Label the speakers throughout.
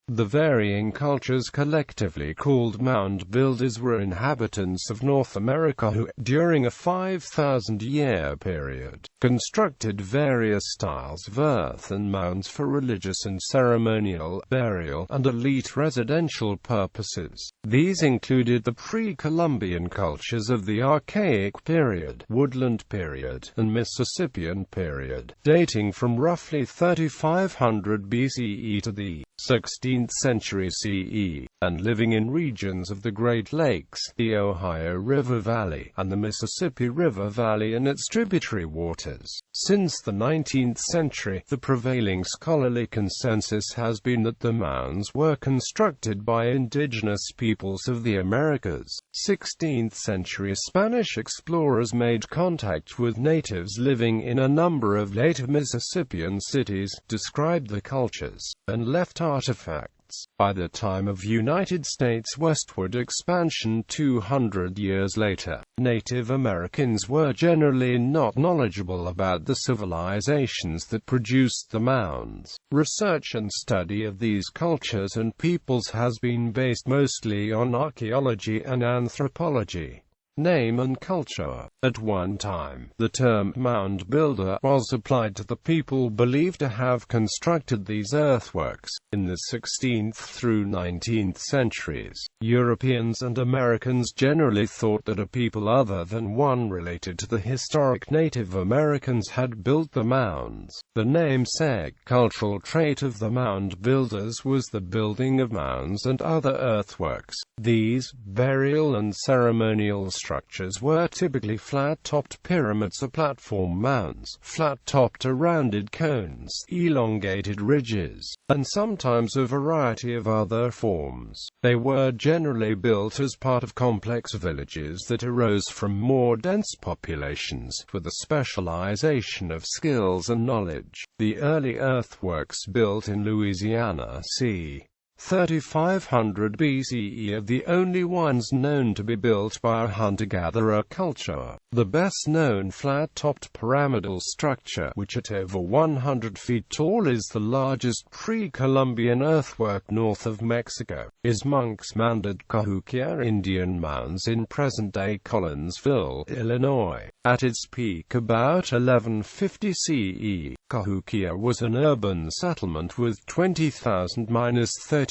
Speaker 1: The varying cultures collectively called mound builders were inhabitants of North America who, during a 5,000-year period, constructed various styles of earthen mounds for religious and ceremonial, burial, and elite residential purposes. These included the Pre-Columbian cultures of the Archaic period, Woodland period, and Mississippian period, dating from roughly 3500 BCE to the 16th century CE, and living in regions of the Great Lakes, the Ohio River Valley, and the Mississippi River Valley and its tributary waters. Since the 19th century, the prevailing scholarly consensus has been that the mounds were constructed by indigenous peoples of the Americas. 16th-century Spanish explorers made contact with natives living in a number of later Mississippian cities, described the cultures, and left artifacts. By the time of United States westward expansion 200 years later, Native Americans were generally not knowledgeable about the civilizations that produced the mounds. Research and study of these cultures and peoples has been based mostly on archaeology and anthropology. Name and culture. At one time, the term mound builder was applied to the people believed to have constructed these earthworks. In the 16th through 19th centuries, Europeans and Americans generally thought that a people other than one related to the historic Native Americans had built the mounds. The namesake cultural trait of the mound builders was the building of mounds and other earthworks. These burial and ceremonial structures were typically flat-topped pyramids or platform mounds, flat-topped or rounded cones, elongated ridges, and sometimes a variety of other forms. They were generally built as part of complex villages that arose from more dense populations, with a specialization of skills and knowledge. The early earthworks built in Louisiana c. 3500 BCE are the only ones known to be built by a hunter-gatherer culture. The best-known flat-topped pyramidal structure, which at over 100 feet tall is the largest pre-Columbian earthwork north of Mexico, is Monk's Mound at Cahokia Indian Mounds in present-day Collinsville, Illinois. At its peak about 1150 CE, Cahokia was an urban settlement with 20,000–30,000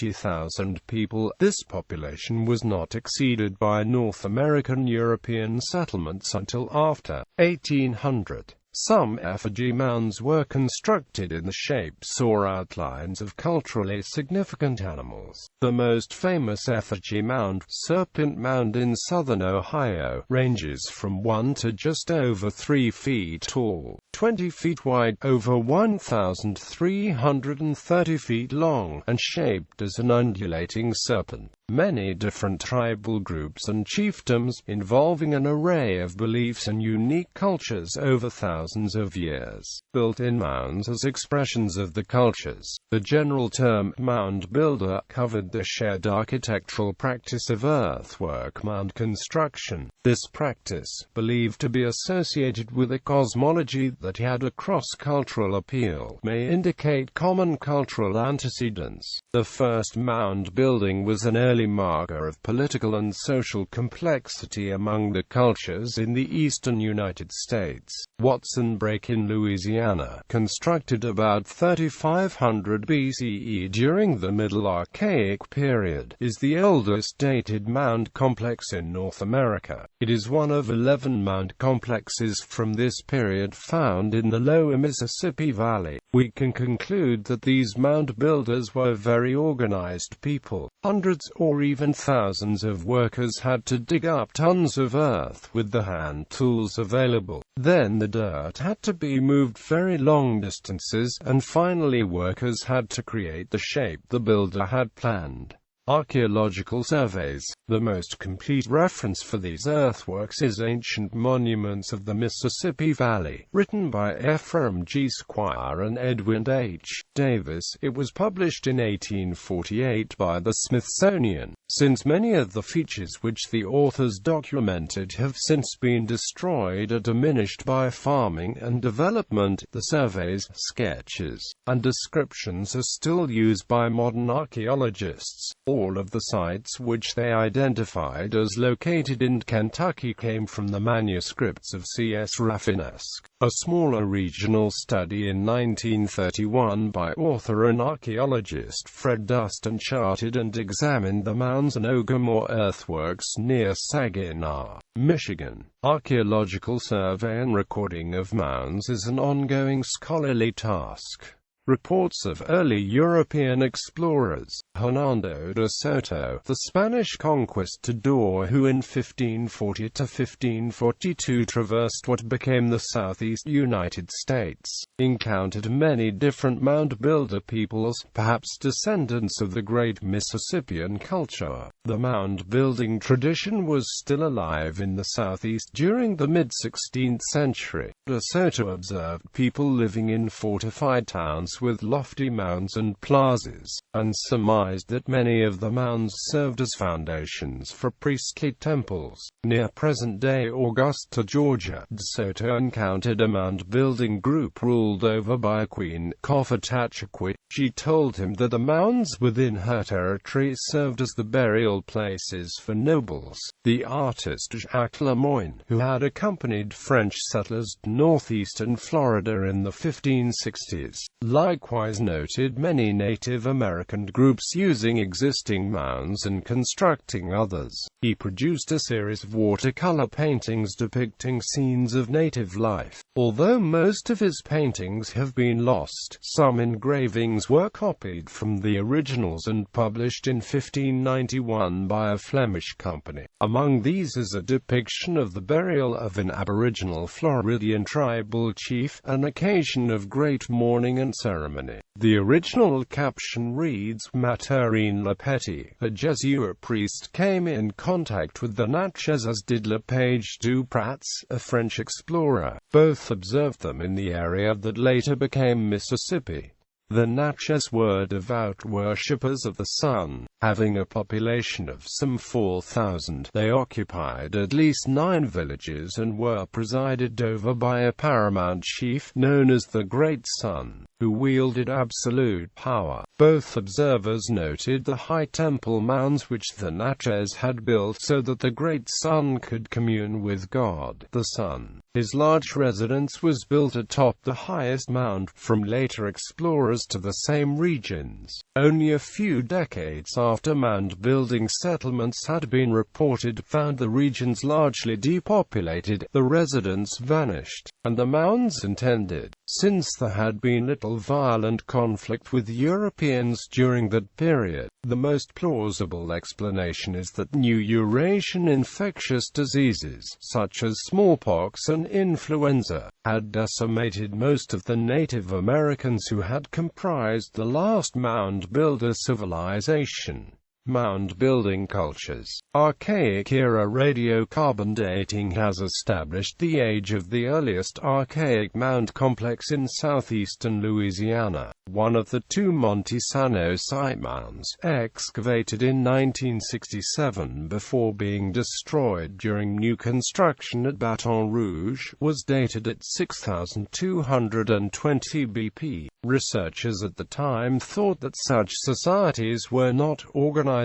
Speaker 1: people. This population was not exceeded by North American European settlements until after 1800. Some effigy mounds were constructed in the shapes or outlines of culturally significant animals. The most famous effigy mound, Serpent Mound in southern Ohio, ranges from 1 to just over 3 feet tall, 20 feet wide, over 1,330 feet long, and shaped as an undulating serpent. Many different tribal groups and chiefdoms, involving an array of beliefs and unique cultures over thousands of years, built in mounds as expressions of the cultures. The general term, mound builder, covered the shared architectural practice of earthwork mound construction. This practice, believed to be associated with a cosmology that had a cross-cultural appeal, may indicate common cultural antecedents. The first mound building was an early marker of political and social complexity among the cultures in the eastern United States. Watson Break in Louisiana, constructed about 3500 BCE during the Middle Archaic period, is the oldest dated mound complex in North America. It is one of 11 mound complexes from this period found in the lower Mississippi Valley. We can conclude that these mound builders were very organized people. Hundreds or even thousands of workers had to dig up tons of earth with the hand tools available. Then the dirt had to be moved very long distances, and finally workers had to create the shape the builder had planned. Archaeological Surveys. The most complete reference for these earthworks is Ancient Monuments of the Mississippi Valley, written by Ephraim G. Squire and Edwin H. Davis. It was published in 1848 by the Smithsonian. Since many of the features which the authors documented have since been destroyed or diminished by farming and development, the surveys, sketches, and descriptions are still used by modern archaeologists. All of the sites which they identified as located in Kentucky came from the manuscripts of C.S. Rafinesque. A smaller regional study in 1931 by author and archaeologist Fred Dustin charted and examined the mounds and Ogumor earthworks near Saginaw, Michigan. Archaeological survey and recording of mounds is an ongoing scholarly task. Reports of early European explorers, Hernando de Soto, the Spanish conquistador who in 1540 to 1542 traversed what became the southeast United States, encountered many different mound builder peoples, perhaps descendants of the great Mississippian culture. The mound building tradition was still alive in the southeast during the mid-16th century. De Soto observed people living in fortified towns with lofty mounds and plazas, and surmised that many of the mounds served as foundations for priestly temples. Near present-day Augusta, Georgia, De Soto encountered a mound-building group ruled over by Queen Cofetachequi. She told him that the mounds within her territory served as the burial places for nobles. The artist Jacques Lemoyne, who had accompanied French settlers to northeastern Florida in the 1560s, likewise noted many Native American groups using existing mounds and constructing others. He produced a series of watercolor paintings depicting scenes of native life. Although most of his paintings have been lost, some engravings were copied from the originals and published in 1591 by a Flemish company. Among these is a depiction of the burial of an Aboriginal Floridian tribal chief, an occasion of great mourning and ceremony. The original caption reads, Maturine Lepetit, a Jesuit priest, came in contact with the Natchez, as did Lepage du Prats, a French explorer. Both observed them in the area that later became Mississippi. The Natchez were devout worshippers of the sun. Having a population of some 4,000, they occupied at least 9 villages and were presided over by a paramount chief, known as the Great Sun, who wielded absolute power. Both observers noted the high temple mounds which the Natchez had built so that the Great Sun could commune with God, the Sun. His large residence was built atop the highest mound. From later explorers to the same regions, only a few decades after mound-building settlements had been reported, found the regions largely depopulated, the residents vanished, and the mounds intended. Since there had been little violent conflict with Europeans during that period, the most plausible explanation is that new Eurasian infectious diseases, such as smallpox and influenza, had decimated most of the Native Americans who had comprised the last mound-builder civilization. Mound-building cultures. Archaic-era radiocarbon dating has established the age of the earliest Archaic mound complex in southeastern Louisiana. One of the 2 Montesano site mounds, excavated in 1967 before being destroyed during new construction at Baton Rouge, was dated at 6,220 BP. Researchers at the time thought that such societies were not organizationally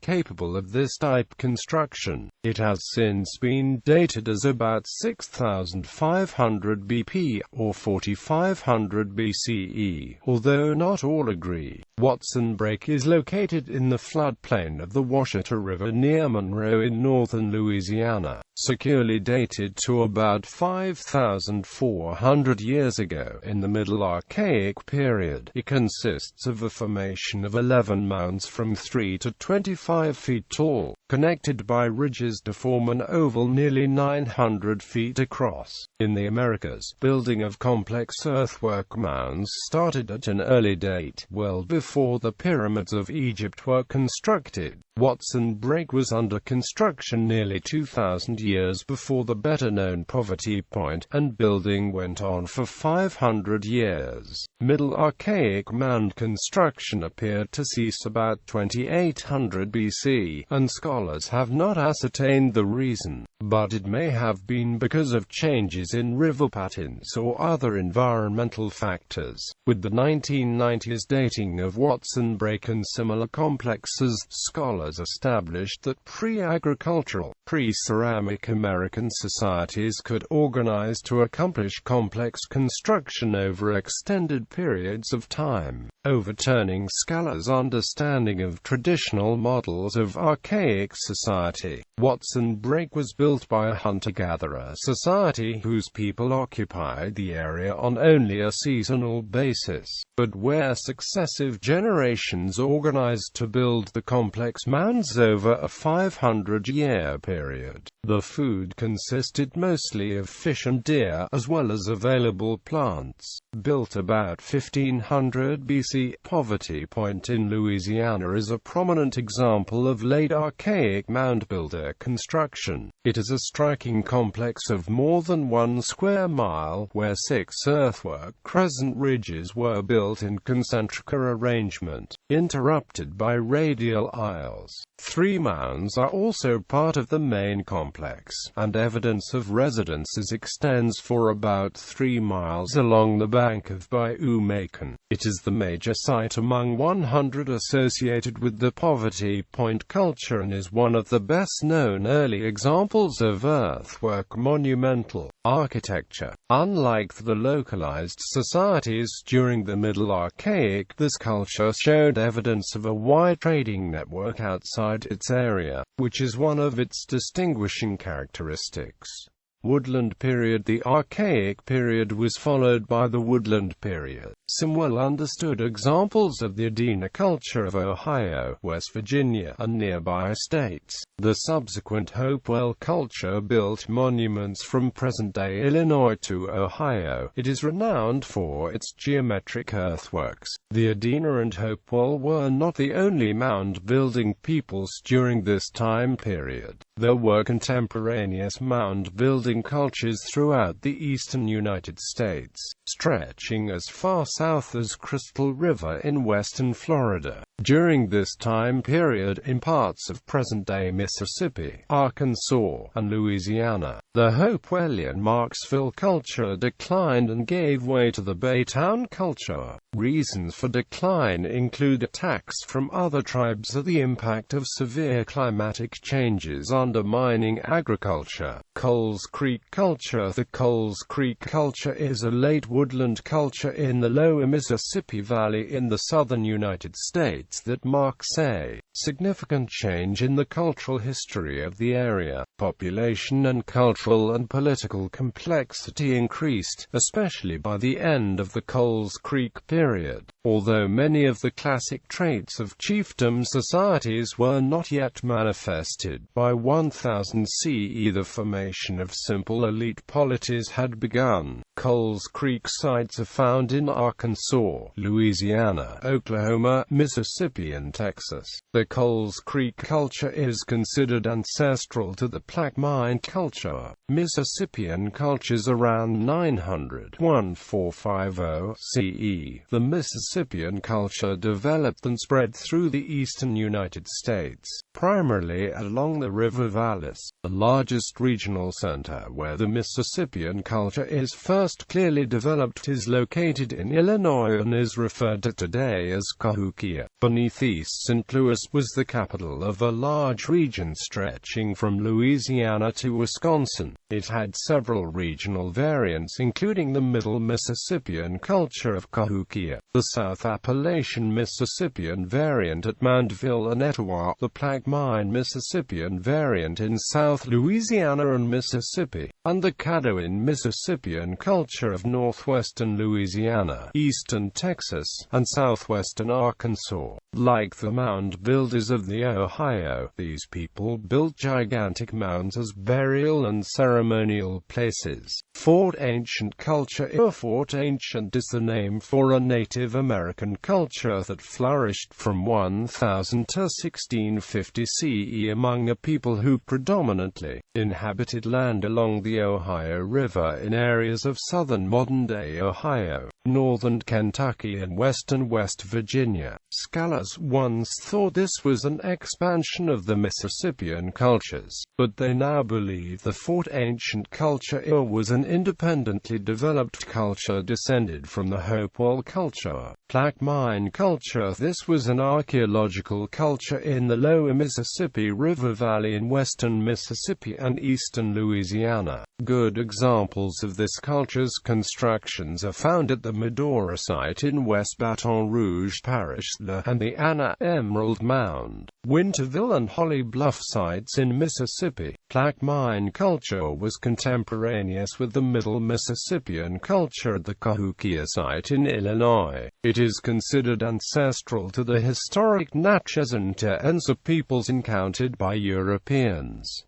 Speaker 1: capable of this type construction. It has since been dated as about 6,500 BP, or 4,500 BCE, although not all agree. Watson Break is located in the floodplain of the Washita River near Monroe in northern Louisiana, securely dated to about 5,400 years ago in the Middle Archaic period. It consists of a formation of 11 mounds from 3 to 25 feet tall. connected by ridges to form an oval nearly 900 feet across. In the Americas, building of complex earthwork mounds started at an early date, well before the pyramids of Egypt were constructed. Watson Break was under construction nearly 2,000 years before the better-known Poverty Point, and building went on for 500 years. Middle Archaic mound construction appeared to cease about 2800 BC, and scholars have not ascertained the reason, but it may have been because of changes in river patterns or other environmental factors. With the 1990s dating of Watson Break and similar complexes, scholars established that pre-agricultural, pre-ceramic American societies could organize to accomplish complex construction over extended periods of time, overturning scholars' understanding of traditional models of archaic society. Watson Break was built by a hunter-gatherer society whose people occupied the area on only a seasonal basis, but where successive generations organized to build the complex mounds over a 500-year period. The food consisted mostly of fish and deer, as well as available plants. Built about 1500 BC, Poverty Point in Louisiana is a prominent example of late archaic mound builder construction. It is a striking complex of more than 1 square mile, where 6 earthwork crescent ridges were built in concentric arrangement, interrupted by radial aisles. 3 mounds are also part of the main complex, and evidence of residences extends for about 3 miles along the bank of Bayou Macon. It is the major site among 100 associated with the Poverty Point culture and is one of the best-known early examples of earthwork monumental architecture. Unlike the localized societies during the Middle Archaic, this culture showed evidence of a wide trading network outside its area, which is one of its distinguishing characteristics. Woodland Period. The Archaic period was followed by the Woodland Period. Some well-understood examples of the Adena culture of Ohio, West Virginia, and nearby states. The subsequent Hopewell culture built monuments from present-day Illinois to Ohio. It is renowned for its geometric earthworks. The Adena and Hopewell were not the only mound-building peoples during this time period. There were contemporaneous mound-building cultures throughout the eastern United States, stretching as far south as Crystal River in western Florida. During this time period, in parts of present-day Mississippi, Arkansas, and Louisiana, the Hopewellian Marksville culture declined and gave way to the Baytown culture. Reasons for decline include attacks from other tribes and the impact of severe climatic changes undermining agriculture. Coles Creek culture. The Coles Creek culture is a late woodland culture in the lower Mississippi Valley in the southern United States that marks a significant change in the cultural history of the area. Population and cultural and political complexity increased, especially by the end of the Coles Creek period. Although many of the classic traits of chiefdom societies were not yet manifested, by 1000 CE the formation of simple elite polities had begun. Coles Creek sites are found in Arkansas, Louisiana, Oklahoma, Mississippi and Texas. The Coles Creek culture is considered ancestral to the Plaquemine culture. Mississippian cultures around 900-1450 CE. The Mississippian culture developed and spread through the eastern United States, primarily along the river valleys. The largest regional center where the Mississippian culture is first clearly developed is located in Illinois and is referred to today as Cahokia. Beneath East St. Louis was the capital of a large region stretching from Louisiana to Wisconsin. It had several regional variants including the Middle Mississippian culture of Cahokia, the South Appalachian Mississippian variant at Moundville and Etowah, the Plaquemine Mississippian variant in South Louisiana and western Mississippi, and the Caddo in Mississippian culture of northwestern Louisiana, eastern Texas, and southwestern Arkansas. Like the mound builders of the Ohio, these people built gigantic mounds as burial and ceremonial places. Fort Ancient culture. Fort Ancient is the name for a Native American culture that flourished from 1000 to 1650 CE among a people who predominantly inhabited land along the Ohio River in areas of southern modern-day Ohio, northern Kentucky and western West Virginia. Scholars once thought this was an expansion of the Mississippian cultures, but they now believe the Fort Ancient culture was an independently developed culture descended from the Hopewell culture. Plaquemine culture. This was an archaeological culture in the lower Mississippi River Valley in western Mississippi and eastern Louisiana. Good examples of this culture's constructions are found at the Medora site in West Baton Rouge Parish and the Anna Emerald Mound, Winterville and Holly Bluff sites in Mississippi. Plaquemine culture was contemporaneous with the Middle Mississippian culture at the Cahokia site in Illinois. It is considered ancestral to the historic Natchez and Taensa peoples encountered by Europeans.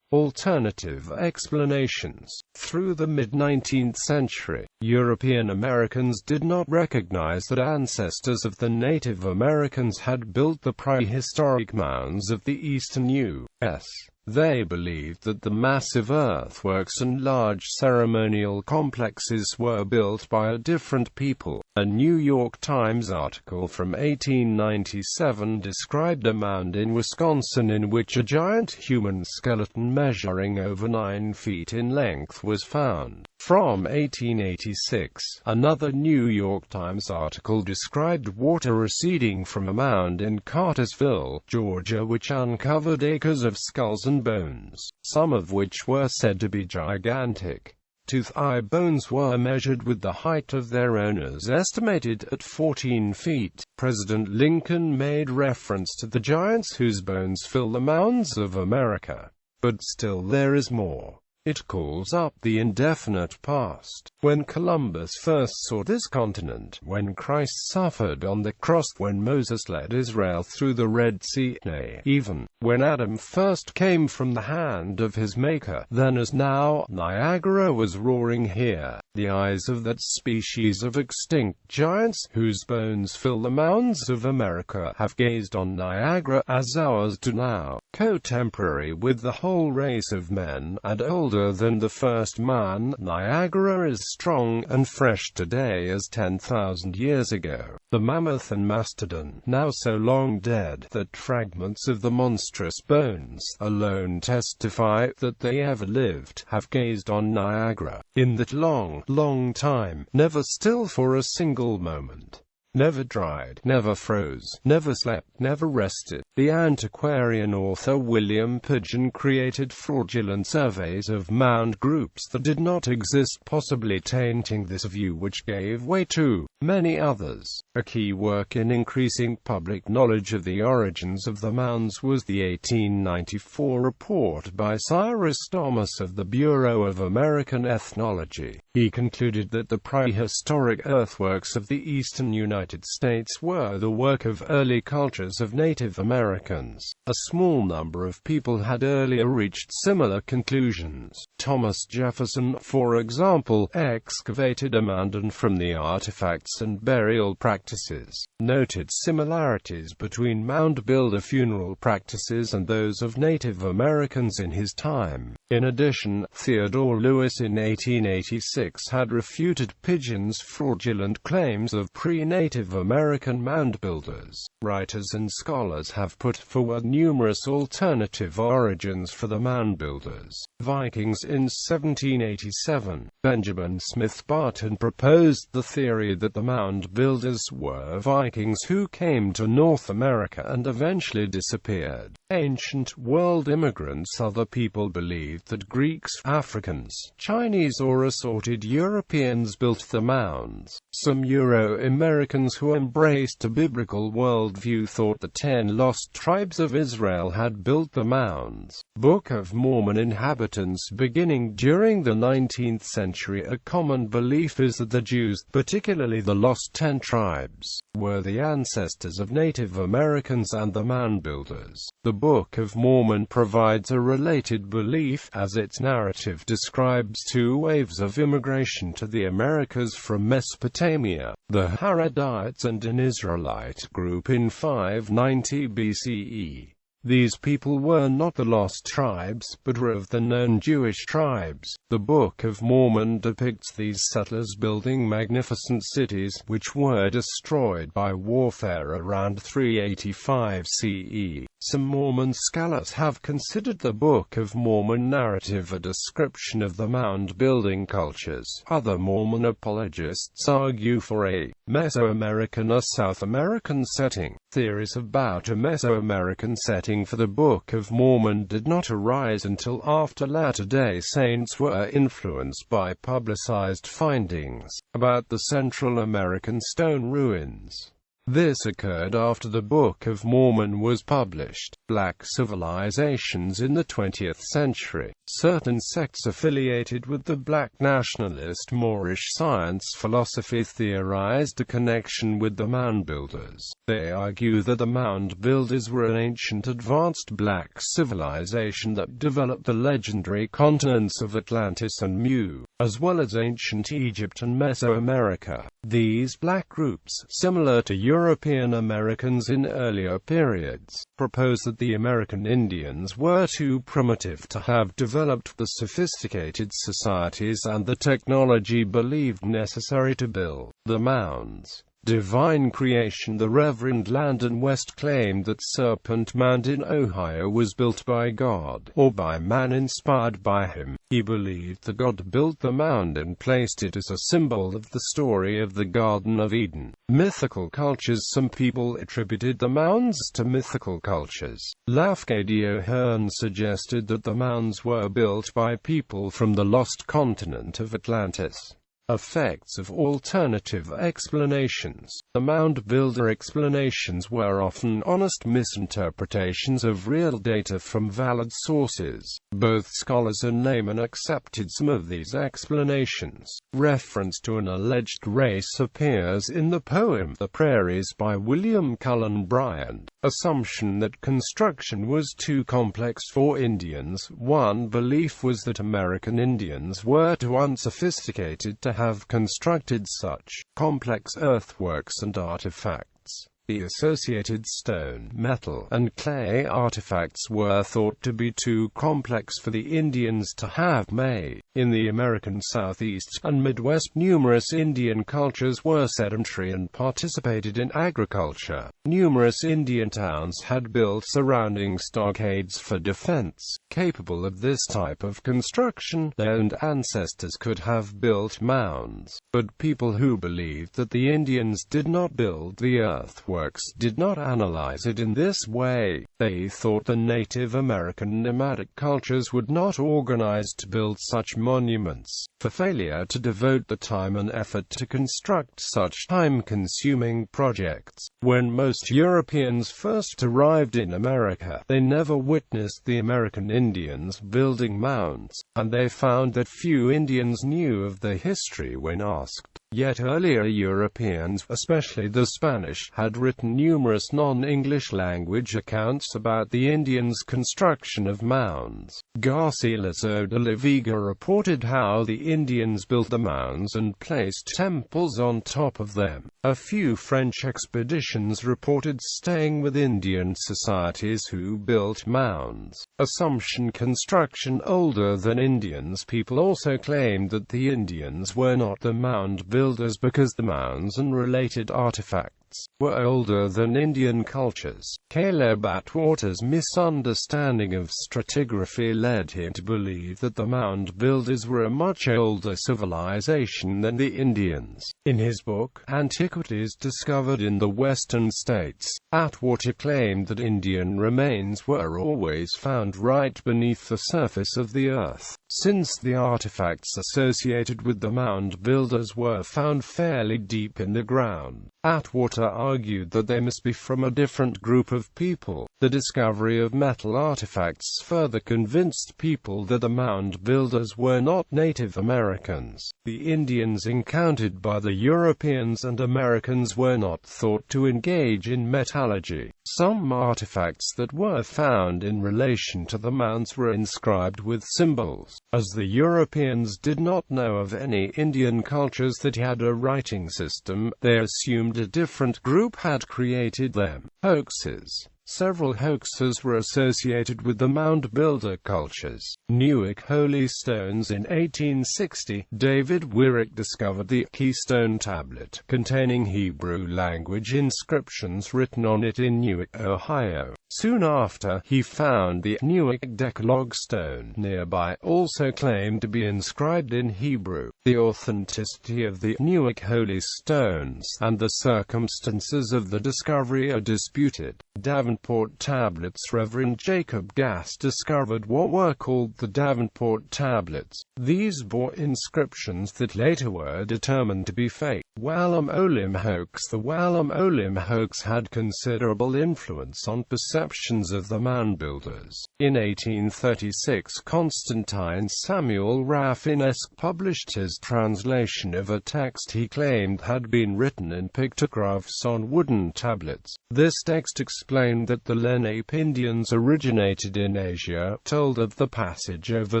Speaker 1: Alternative explanations. Through the mid-19th century, European Americans did not recognize that ancestors of the Native Americans had built the prehistoric mounds of the eastern U.S. They believed that the massive earthworks and large ceremonial complexes were built by a different people. A New York Times article from 1897 described a mound in Wisconsin in which a giant human skeleton measuring over 9 feet in length was found. From 1886, another New York Times article described water receding from a mound in Cartersville, Georgia, which uncovered acres of skulls and bones, some of which were said to be gigantic. Tooth-eye bones were measured with the height of their owners estimated at 14 feet. President Lincoln made reference to the giants whose bones fill the mounds of America. But still there is more. It calls up the indefinite past. When Columbus first saw this continent, when Christ suffered on the cross, when Moses led Israel through the Red Sea, nay, even when Adam first came from the hand of his Maker, then as now, Niagara was roaring here. The eyes of that species of extinct giants, whose bones fill the mounds of America, have gazed on Niagara, as ours do now. Contemporary with the whole race of men, and older than the first man, Niagara is strong and fresh today as 10,000 years ago. The mammoth and mastodon, now so long dead that fragments of the monstrous bones alone testify that they ever lived, have gazed on Niagara. In that long, long time, never still for a single moment. Never dried, never froze, never slept, never rested. The antiquarian author William Pidgeon created fraudulent surveys of mound groups that did not exist, possibly tainting this view, which gave way to many others. A key work in increasing public knowledge of the origins of the mounds was the 1894 report by Cyrus Thomas of the Bureau of American Ethnology. He concluded that the prehistoric earthworks of the eastern United States were the work of early cultures of Native Americans. A small number of people had earlier reached similar conclusions. Thomas Jefferson, for example, excavated a mound and from the artifacts and burial practices, noted similarities between mound builder funeral practices and those of Native Americans in his time. In addition, Theodore Lewis in 1886 had refuted Pidgeon's fraudulent claims of pre-Native American mound builders. Writers and scholars have put forward numerous alternative origins for the mound builders. Vikings in 1787, Benjamin Smith Barton proposed the theory that the mound builders were Vikings who came to North America and eventually disappeared. Ancient world immigrants. Other people believed that Greeks, Africans, Chinese or assorted Europeans built the mounds. Some Euro-American Americans who embraced a biblical worldview thought the 10 lost tribes of Israel had built the mounds. Book of Mormon inhabitants. Beginning during the 19th century, a common belief is that the Jews, particularly the lost 10 tribes, were the ancestors of Native Americans and the Mound Builders. The Book of Mormon provides a related belief, as its narrative describes 2 waves of immigration to the Americas from Mesopotamia, the Haredites and an Israelite group in 590 BCE. These people were not the lost tribes, but were of the known Jewish tribes. The Book of Mormon depicts these settlers building magnificent cities, which were destroyed by warfare around 385 CE. Some Mormon scholars have considered the Book of Mormon narrative a description of the mound-building cultures. Other Mormon apologists argue for a Mesoamerican or South American setting. Theories about a Mesoamerican setting for the Book of Mormon did not arise until after Latter-day Saints were influenced by publicized findings about the Central American stone ruins. This occurred after the Book of Mormon was published. Black civilizations in the 20th century. Certain sects affiliated with the black nationalist Moorish science philosophy theorized a connection with the Mound Builders. They argue that the Mound Builders were an ancient advanced black civilization that developed the legendary continents of Atlantis and Mu, as well as ancient Egypt and Mesoamerica. These black groups, similar to European Americans in earlier periods, propose that the American Indians were too primitive to have developed the sophisticated societies and the technology believed necessary to build the mounds. Divine creation. The Reverend Landon West claimed that Serpent Mound in Ohio was built by God, or by man inspired by him. He believed that God built the mound and placed it as a symbol of the story of the Garden of Eden. Mythical cultures. Some people attributed the mounds to mythical cultures. Lafcadio O'Hearn suggested that the mounds were built by people from the lost continent of Atlantis. Effects of alternative explanations. The mound builder explanations were often honest misinterpretations of real data from valid sources. Both scholars and laymen accepted some of these explanations. Reference to an alleged race appears in the poem The Prairies by William Cullen Bryant. Assumption that construction was too complex for Indians. One belief was that American Indians were too unsophisticated to have constructed such complex earthworks and artifacts. The associated stone, metal, and clay artifacts were thought to be too complex for the Indians to have made. In the American Southeast and Midwest, numerous Indian cultures were sedentary and participated in agriculture. Numerous Indian towns had built surrounding stockades for defense. Capable of this type of construction, their own ancestors could have built mounds. But people who believed that the Indians did not build the earthworks did not analyze it in this way. They thought the Native American nomadic cultures would not organize to build such monuments. For failure to devote the time and effort to construct such time-consuming projects. When most Europeans first arrived in America, they never witnessed the American Indians building mounds, and they found that few Indians knew of the history when asked. Yet earlier Europeans, especially the Spanish, had written numerous non-English language accounts about the Indians' construction of mounds. Garcilaso de la Vega reported how the Indians built the mounds and placed temples on top of them. A few French expeditions reported staying with Indian societies who built mounds. Assumption construction. Older than Indians people also claimed that the Indians were not the mound builders because the mounds and related artifacts artifacts were older than Indian cultures. Caleb Atwater's misunderstanding of stratigraphy led him to believe that the mound builders were a much older civilization than the Indians. In his book, Antiquities Discovered in the Western States, Atwater claimed that Indian remains were always found right beneath the surface of the earth. Since the artifacts associated with the mound builders were found fairly deep in the ground, Atwater argued that they must be from a different group of people. The discovery of metal artifacts further convinced people that the mound builders were not Native Americans. The Indians encountered by the Europeans and Americans were not thought to engage in metallurgy. Some artifacts that were found in relation to the mounds were inscribed with symbols. As the Europeans did not know of any Indian cultures that had a writing system, they assumed a different group had created them. Hoaxes. Several hoaxes were associated with the mound builder cultures. Nuoc holy stones. In 1860, David Wyrick discovered the Keystone Tablet, containing Hebrew language inscriptions written on it in Nuoc, Ohio. Soon after, he found the Nuoc Decalogue stone nearby, also claimed to be inscribed in Hebrew. The authenticity of the Nuoc holy stones and the circumstances of the discovery are disputed. Davenport tablets. Reverend Jacob Gass discovered what were called the Davenport tablets. These bore inscriptions that later were determined to be fake. Wallam Olim hoax. The Wallam Olim hoax had considerable influence on perceptions of the mound builders. In 1836, Constantine Samuel Rafinesque published his translation of a text he claimed had been written in pictographs on wooden tablets. This text explained that the Lenape Indians originated in Asia, told of the passage over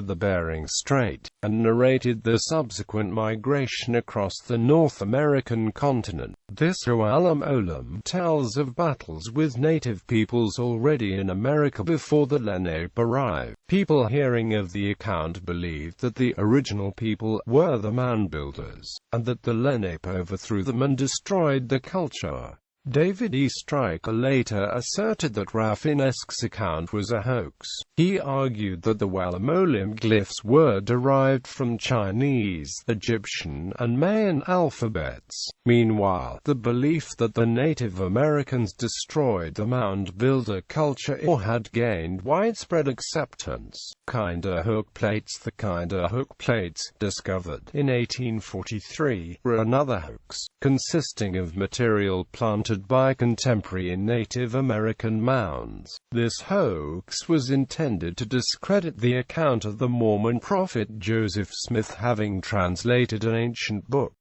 Speaker 1: the Bering Strait, and narrated the subsequent migration across the North American continent. This Wallam Olim tells of battles with native peoples already in America before the Lenape arrived. People hearing of the account believed that the original people were the mound builders, and that the Lenape overthrew them and destroyed the culture. David E. Stryker later asserted that Rafinesque's account was a hoax. He argued that the Wallam Olim glyphs were derived from Chinese, Egyptian, and Mayan alphabets. Meanwhile, the belief that the Native Americans destroyed the mound builder culture or had gained widespread acceptance. Kinder hook plates. The Kinder hook plates, discovered in 1843, were another hoax, consisting of material planted by contemporary Native American mounds. This hoax was intended to discredit the account of the Mormon prophet Joseph Smith having translated an ancient book.